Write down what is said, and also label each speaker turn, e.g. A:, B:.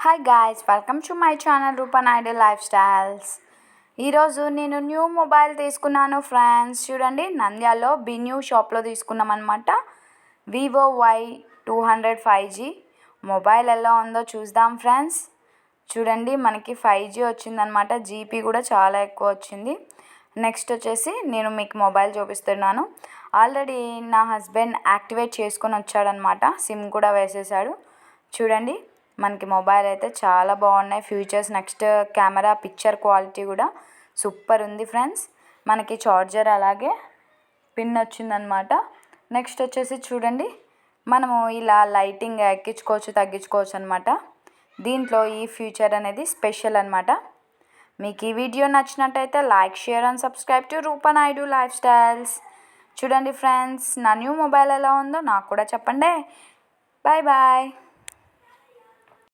A: Hi guys, welcome to my channel Roopa Naidu life styles. ఈరోజు నేను new mobile తీసుకున్నాను friends. చూడండి, నంద్యాలలో న్యూ షాప్లో తీసుకున్నాం అనమాట. వివో Y200 5G మొబైల్ ఎలా ఉందో చూద్దాం ఫ్రెండ్స్. చూడండి, మనకి 5G వచ్చిందనమాట. జీబీ కూడా చాలా ఎక్కువ వచ్చింది. నెక్స్ట్ వచ్చేసి నేను మీకు మొబైల్ చూపిస్తున్నాను. ఆల్రెడీ నా హస్బెండ్ యాక్టివేట్ చేసుకొని వచ్చాడనమాట. సిమ్ కూడా వేసేసాడు. చూడండి, మనకి మొబైల్ అయితే చాలా బాగున్నాయి features. Next camera picture quality కూడా సూపర్ ఉంది ఫ్రెండ్స్. మనకి చార్జర్ అలాగే పిన్ వచ్చిందనమాట. నెక్స్ట్ వచ్చేసి చూడండి, మనము ఇలా లైటింగ్ ఎక్కించుకోవచ్చు తగ్గించుకోవచ్చు అనమాట. దీంట్లో ఈ ఫీచర్ అనేది స్పెషల్ అనమాట. మీకు ఈ వీడియో నచ్చినట్టయితే like, share and subscribe to Roopa Naidu life styles. చూడండి ఫ్రెండ్స్, నా న్యూ మొబైల్ ఎలా ఉందో నాకు కూడా చెప్పండి. Bye bye.